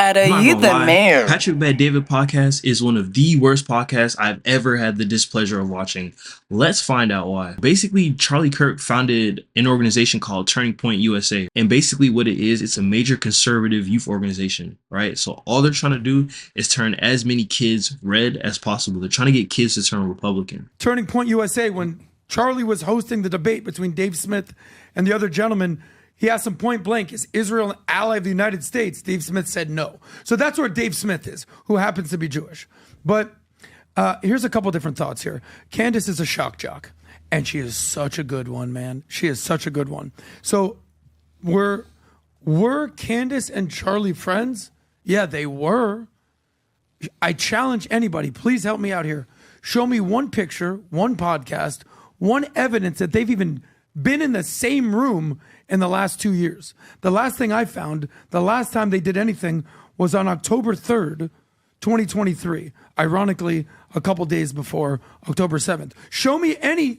Shadow, you the mayor. Patrick Bet David Podcast is one of the worst podcasts I've ever had the displeasure of watching. Let's find out why. Basically, Charlie Kirk founded an organization called Turning Point USA. And basically what it is, it's a major conservative youth organization, right? So all they're trying to do is turn as many kids red as possible. They're trying to get kids to turn Republican. Turning Point USA, when Charlie was hosting the debate between Dave Smith and the other gentleman, he asked him point blank, is Israel an ally of the United States? Dave Smith said no. So that's where Dave Smith is, who happens to be Jewish. But here's a couple different thoughts here. Candace is a shock jock, and she is such a good one, man. She is such a good one. So were Candace and Charlie friends? Yeah, they were. I challenge anybody, please help me out here. Show me one picture, one podcast, one evidence that they've even been in the same room in the last 2 years. The last thing I found, the last time they did anything was on October 3rd, 2023. Ironically, a couple days before October 7th. Show me any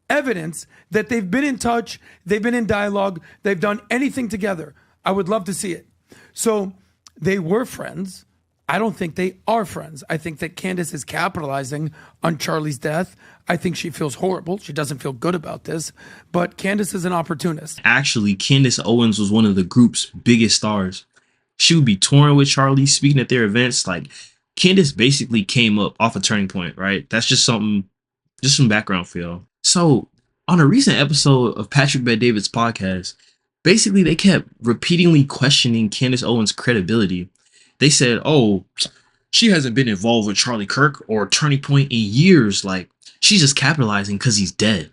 evidence that they've been in touch, they've been in dialogue, they've done anything together. I would love to see it. So they were friends. I don't think they are friends. I think that Candace is capitalizing on Charlie's death. I think she feels horrible. She doesn't feel good about this. But Candace is an opportunist. Actually, Candace Owens was one of the group's biggest stars. She would be touring with Charlie, speaking at their events. Like, Candace basically came up off a Turning Point, right? That's just some background for y'all. So, on a recent episode of Patrick Bet David's podcast, basically they kept repeatedly questioning Candace Owens' credibility. They said, oh, she hasn't been involved with Charlie Kirk or Turning Point in years. Like, she's just capitalizing because he's dead.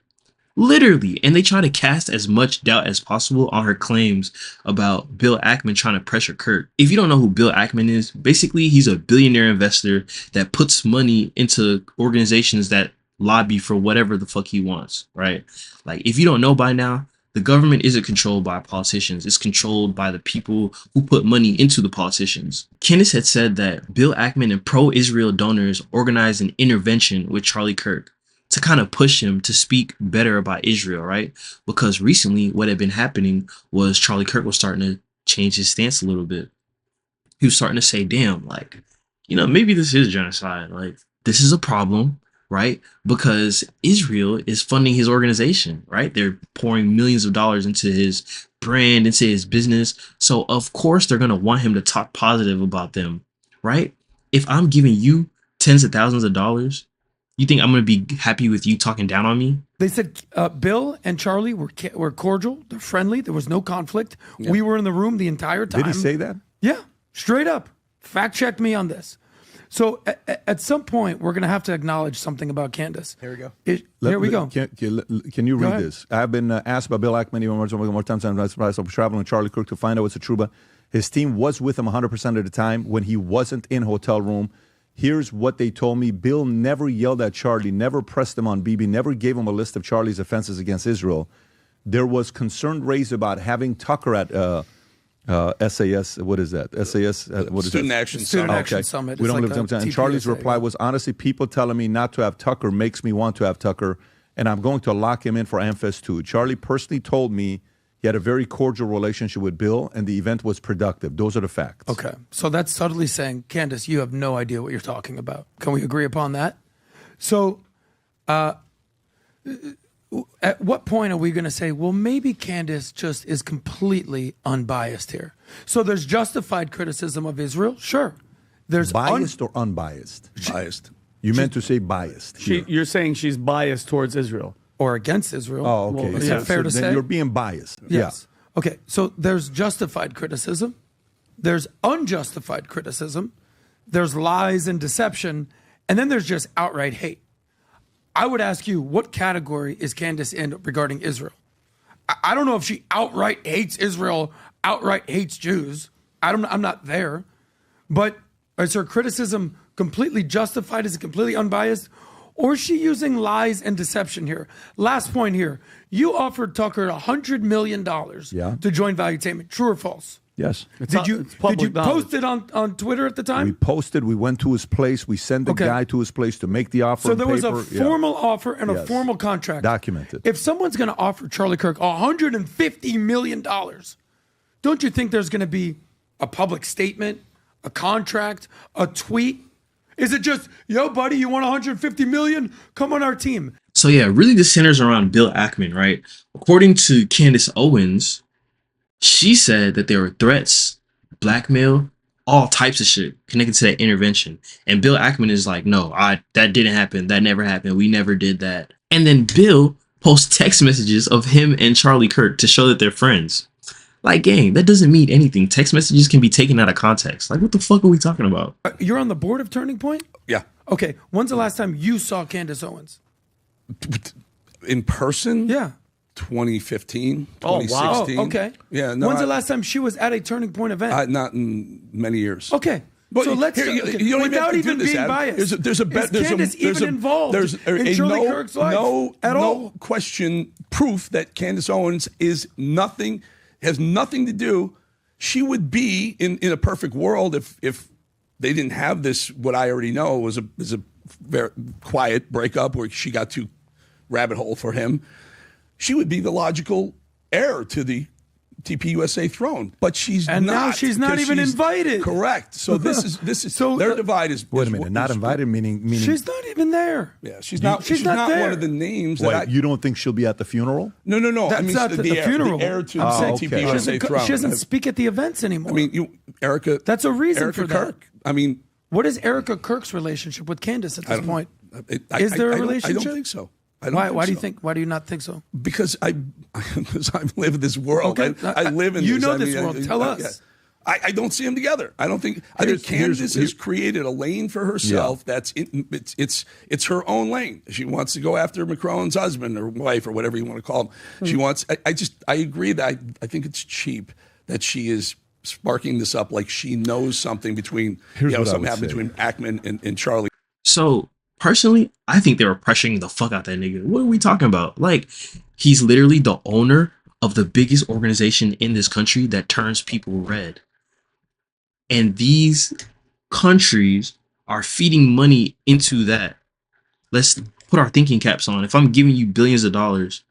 Literally. And they try to cast as much doubt as possible on her claims about Bill Ackman trying to pressure Kirk. If you don't know who Bill Ackman is, basically he's a billionaire investor that puts money into organizations that lobby for whatever the fuck he wants, right? Like, if you don't know by now, the government isn't controlled by politicians. It's controlled by the people who put money into the politicians. Candace had said that Bill Ackman and pro-Israel donors organized an intervention with Charlie Kirk to kind of push him to speak better about Israel, right? Because recently what had been happening was Charlie Kirk was starting to change his stance a little bit. He was starting to say, damn, like, you know, maybe this is genocide. Like, this is a problem. Right? Because Israel is funding his organization, right? They're pouring millions of dollars into his brand, into his business. So of course they're going to want him to talk positive about them, right? If I'm giving you tens of thousands of dollars, you think I'm going to be happy with you talking down on me? They said Bill and Charlie were cordial. They're friendly. There was no conflict. Yeah. We were in the room the entire time. Did he say that? Yeah, straight up. Fact check me on this. So at some point, we're going to have to acknowledge something about Candace. Here we go. Here we go. Can you read this? I've been asked about Bill Ackman even more times. I'm surprised I'm traveling with Charlie Kirk to find out what's the truth. But his team was with him 100% of the time when he wasn't in hotel room. Here's what they told me. Bill never yelled at Charlie, never pressed him on BB, never gave him a list of Charlie's offenses against Israel. There was concern raised about having Tucker at SAS, what is that? SAS, what is Student that? Action Student Summit. Action Summit. We don't It's live like time. And Charlie's reply was, honestly, people telling me not to have Tucker makes me want to have Tucker, and I'm going to lock him in for AmFest 2. Charlie personally told me he had a very cordial relationship with Bill, and the event was productive. Those are the facts. Okay. So that's subtly saying, Candace, you have no idea what you're talking about. Can we agree upon that? So at what point are we going to say, well, maybe Candace just is completely unbiased here? So there's justified criticism of Israel. Sure. There's biased or unbiased? Biased. You meant to say biased. You're saying she's biased towards Israel. Or against Israel. Oh, okay. Well, is that fair to say? You're being biased. Yes. Yeah. Okay. So there's justified criticism. There's unjustified criticism. There's lies and deception. And then there's just outright hate. I would ask you, what category is Candace in regarding Israel? I don't know if she outright hates Israel, outright hates Jews. I'm not there. But is her criticism completely justified? Is it completely unbiased? Or is she using lies and deception here? Last point here. You offered Tucker $100 million to join Valuetainment. True or false? Yes. Did you post it on Twitter at the time? We posted. We went to his place. We sent the guy to his place to make the offer. So there was a formal offer and a formal contract. Documented. If someone's going to offer Charlie Kirk $150 million, don't you think there's going to be a public statement, a contract, a tweet? Is it just, yo, buddy, you want 150 million? Come on our team. So yeah, really this centers around Bill Ackman, right? According to Candace Owens, she said that there were threats, blackmail, all types of shit connected to that intervention. And Bill Ackman is like, no, that didn't happen. That never happened. We never did that. And then Bill posts text messages of him and Charlie Kirk to show that they're friends. Like, gang, that doesn't mean anything. Text messages can be taken out of context. Like, what the fuck are we talking about? You're on the board of Turning Point? Yeah. Okay. When's the last time you saw Candace Owens? In person? Yeah. 2015, Oh, wow. 2016. Oh, okay. Yeah. No, When's the last time she was at a Turning Point event? Not in many years. Okay. But So let's here, okay. you don't without have to even do this, being Adam. biased. There's a Is Candace even involved there's in Charlie Kirk's life at all? No question proof that Candace Owens has nothing to do. She would be in a perfect world if they didn't have this. What I already know was a very quiet breakup where she got too rabbit hole for him. She would be the logical heir to the TPUSA throne, but she's And not. now she's not even invited. Correct. So this is So, their divide is. Wait is a minute, what- not is- invited, meaning She's not even there. Yeah, she's not. She's not there. one of the names Wait, that I. you don't think she'll be at the funeral? No. I That's mean, not the heir, funeral. The heir to I'm the saying okay. TPUSA throne. She doesn't speak at the events anymore. I mean, Erica. That's a reason Erica for that. Kirk. I mean, What is Erica Kirk's relationship with Candace at this point? Is there a I relationship? don't think so. Why do you think? Why do you not think so? Because I live in this world. Okay. I live in. You this. know I this mean, world. Tell us. Yeah. I don't see them together. I don't think. I think Candace has created a lane for herself. That's it's her own lane. She wants to go after Macron's husband or wife or whatever you want to call him. She wants. I agree that I think it's cheap that she is sparking this up like she knows something between something happened between Ackman and Charlie. So personally, I think they were pressuring the fuck out that nigga. What are we talking about? Like, he's literally the owner of the biggest organization in this country that turns people red. And these countries are feeding money into that. Let's put our thinking caps on. If I'm giving you billions of dollars,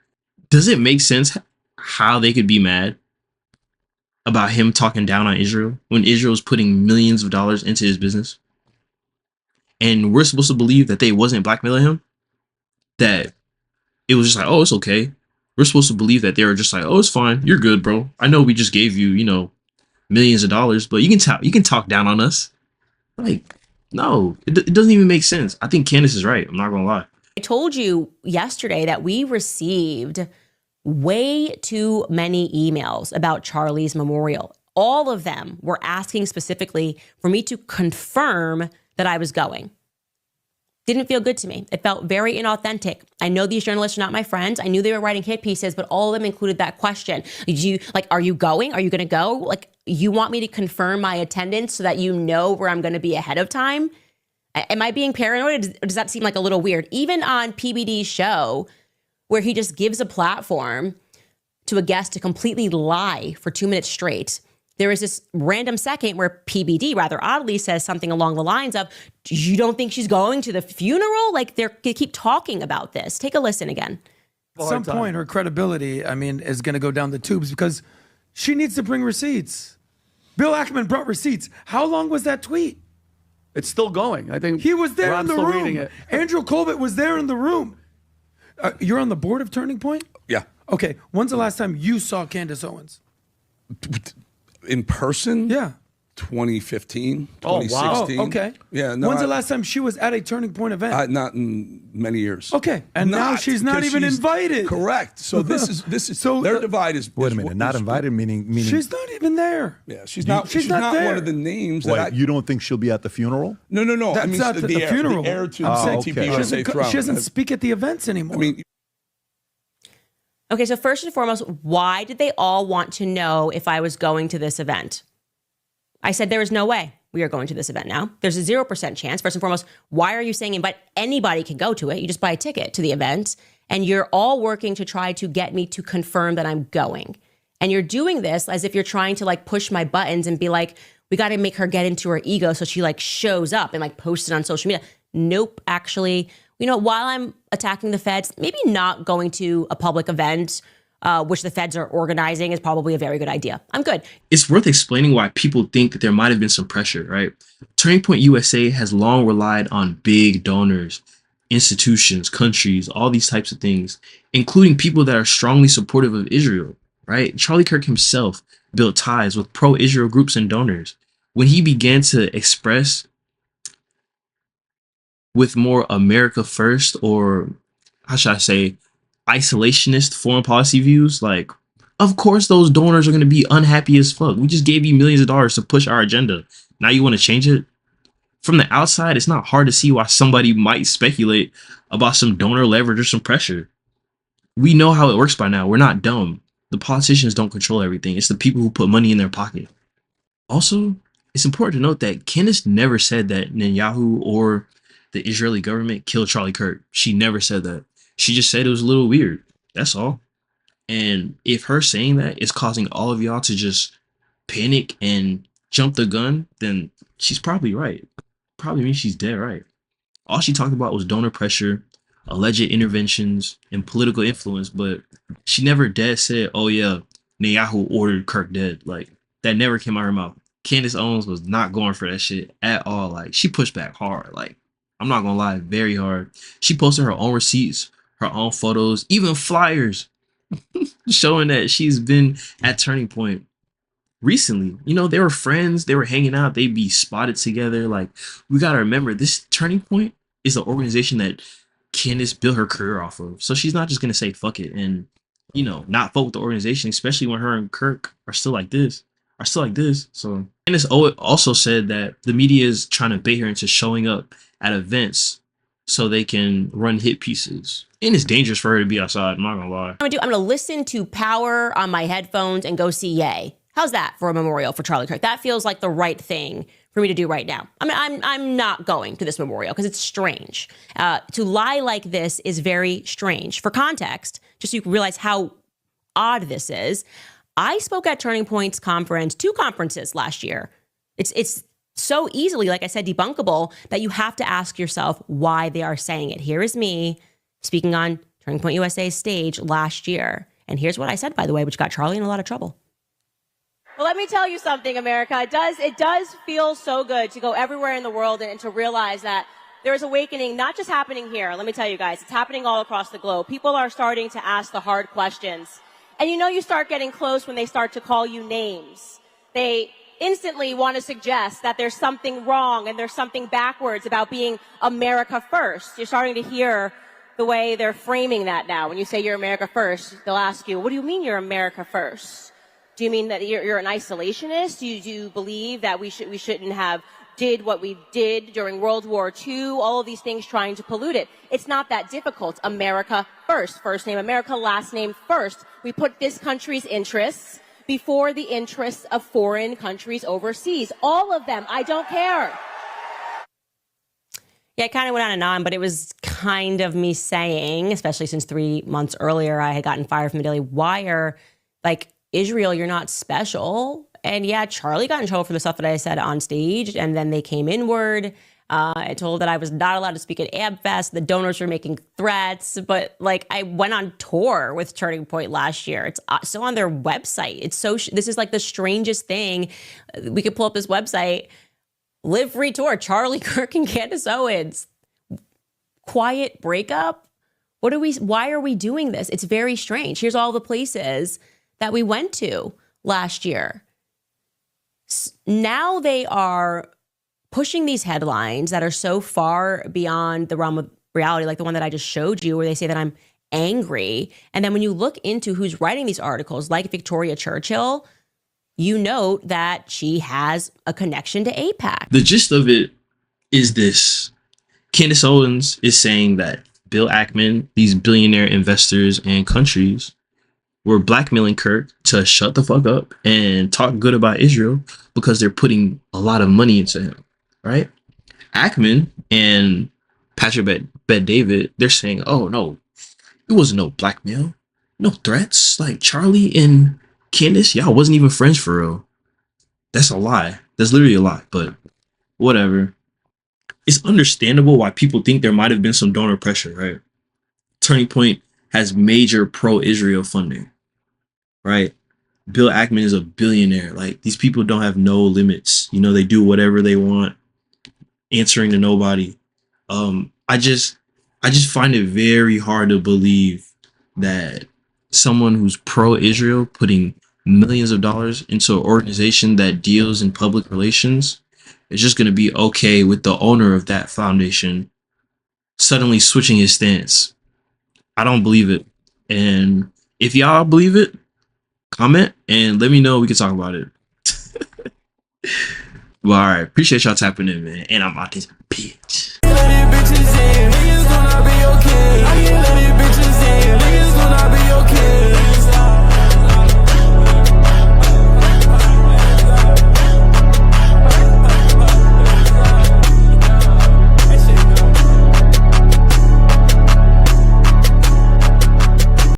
does it make sense how they could be mad about him talking down on Israel when Israel's putting millions of dollars into his business? And we're supposed to believe that they wasn't blackmailing him? That it was just like, oh, it's okay. We're supposed to believe that they were just like, oh, it's fine. You're good, bro. I know we just gave you, millions of dollars, but you can talk down on us. Like, no, it doesn't even make sense. I think Candace is right. I'm not going to lie. I told you yesterday that we received way too many emails about Charlie's memorial. All of them were asking specifically for me to confirm that I was going. Didn't feel good to me. It felt very inauthentic. I know these journalists are not my friends. I knew they were writing hit pieces, but all of them included that question. Are you going? Are you going to go? Like, you want me to confirm my attendance so that you know where I'm going to be ahead of time? Am I being paranoid? Or does that seem like a little weird? Even on PBD's show, where he just gives a platform to a guest to completely lie for 2 minutes straight, there is this random second where PBD rather oddly says something along the lines of, you don't think she's going to the funeral? Like, they keep talking about this. Take a listen again. At some point, her credibility, is going to go down the tubes because she needs to bring receipts. Bill Ackman brought receipts. How long was that tweet? It's still going. I think He was there in Rob's the still room. reading it. Andrew Colbert was there in the room. You're on the board of Turning Point? Yeah. Okay. When's the last time you saw Candace Owens? In person? Yeah. 2015, Oh, wow. 2016. Oh, okay. Yeah. No, When's the last time she was at a Turning Point event? Not in many years. Okay. And now she's not because even she's- invited. Correct. So this is So, their divide is. Wait a is minute, what- not is- invited, meaning She's not even there. Yeah, she's not. She's She's not not there. one of the names Wait, that I. you don't think she'll be at the funeral? No. That's I mean, not the heir, funeral. The heir to Oh, the okay. TPUSA throne. She doesn't speak at the events anymore. I mean, Okay, so first and foremost, why did they all want to know if I was going to this event? I said there is no way we are going to this event now. There's a 0% chance. First and foremost, why are you saying invite? Anybody can go to it. You just buy a ticket to the event, and you're all working to try to get me to confirm that I'm going. And you're doing this as if you're trying to push my buttons and be like, we got to make her get into her ego so she shows up and posts it on social media. Nope, actually, while I'm attacking the feds, maybe not going to a public event which the feds are organizing, is probably a very good idea. I'm good. It's worth explaining why people think that there might have been some pressure, right? Turning Point USA has long relied on big donors, institutions, countries, all these types of things, including people that are strongly supportive of Israel, right? Charlie Kirk himself built ties with pro-Israel groups and donors. When he began to express with more America first, or how should I say, isolationist foreign policy views, like, of course those donors are going to be unhappy as fuck. We just gave you millions of dollars to push our agenda. Now you want to change it? From the outside, it's not hard to see why somebody might speculate about some donor leverage or some pressure. We know how it works by now. We're not dumb. The politicians don't control everything. It's the people who put money in their pocket. Also, it's important to note that Candace never said that Netanyahu or the Israeli government killed Charlie Kirk. She never said that. She just said it was a little weird. That's all. And if her saying that is causing all of y'all to just panic and jump the gun, then she's probably right. Probably means she's dead right. All she talked about was donor pressure, alleged interventions, and political influence, but she never dead said, oh yeah, Netanyahu ordered Kirk dead. Like, that never came out of her mouth. Candace Owens was not going for that shit at all. Like, she pushed back hard. Like, I'm not gonna lie, very hard. She posted her own receipts, her own photos, even flyers showing that she's been at Turning Point recently. You know, they were friends, they were hanging out, they'd be spotted together. Like, we gotta remember, this Turning Point is an organization that Candace built her career off of. So she's not just gonna say fuck it and, you know, not vote with the organization, especially when her and Kirk are still like this. So Candace also said that the media is trying to bait her into showing up at events so they can run hit pieces. And it's dangerous for her to be outside, I'm not gonna lie. I'm gonna listen to Power on my headphones and go see Ye. How's that for a memorial for Charlie Kirk? That feels like the right thing for me to do right now. I mean, I'm not going to this memorial because it's strange. To lie like this is very strange. For context, just so you can realize how odd this is, I spoke at Turning Point's conference, 2 conferences last year. It's so easily, like I said, debunkable that you have to ask yourself why they are saying it. Here is me speaking on Turning Point USA's stage last year. And here's what I said, by the way, which got Charlie in a lot of trouble. Well, let me tell you something, America. It does feel so good to go everywhere in the world and to realize that there is awakening, not just happening here. Let me tell you guys, it's happening all across the globe. People are starting to ask the hard questions. And you know you start getting close when they start to call you names. They instantly want to suggest that there's something wrong and there's something backwards about being America first. You're starting to hear the way they're framing that now. When you say you're America first, they'll ask you, what do you mean you're America first? Do you mean that you're an isolationist? Do you believe that we shouldn't have did what we did during World War II? All of these things trying to pollute it. It's not that difficult. America first. First name America, last name first. We put this country's interests before the interests of foreign countries overseas. All of them. I don't care. Yeah, I kind of went on and on, but it was kind of me saying, especially since 3 months earlier, I had gotten fired from the Daily Wire, like, Israel, you're not special. And yeah, Charlie got in trouble for the stuff that I said on stage, and then they came inward. I told that I was not allowed to speak at AmFest. The donors were making threats, but like I went on tour with Turning Point last year. It's still on their website. It's so this is like the strangest thing. We could pull up this website. Live Free Tour, Charlie Kirk and Candace Owens. Quiet breakup. Why are we doing this? It's very strange. Here's all the places that we went to last year. Now they are pushing these headlines that are so far beyond the realm of reality, like the one that I just showed you, where they say that I'm angry. And then when you look into who's writing these articles, like Victoria Churchill, you note that she has a connection to AIPAC. The gist of it is this. Candace Owens is saying that Bill Ackman, these billionaire investors and countries, were blackmailing Kirk to shut the fuck up and talk good about Israel because they're putting a lot of money into him, right? Ackman and Patrick Bet-David, they're saying, oh, no, it wasn't no blackmail, no threats. Like Charlie and Candace, y'all wasn't even friends for real. That's a lie. That's literally a lie, but whatever. It's understandable why people think there might have been some donor pressure, right? Turning Point has major pro-Israel funding. right? Bill Ackman is a billionaire. Like, these people don't have no limits. You know, they do whatever they want, answering to nobody. I just find it very hard to believe that someone who's pro-Israel putting millions of dollars into an organization that deals in public relations is just going to be okay with the owner of that foundation suddenly switching his stance. I don't believe it. And if y'all believe it, comment and let me know. We can talk about it. Well, all right. Appreciate y'all tapping in, man. And I'm out this bitch.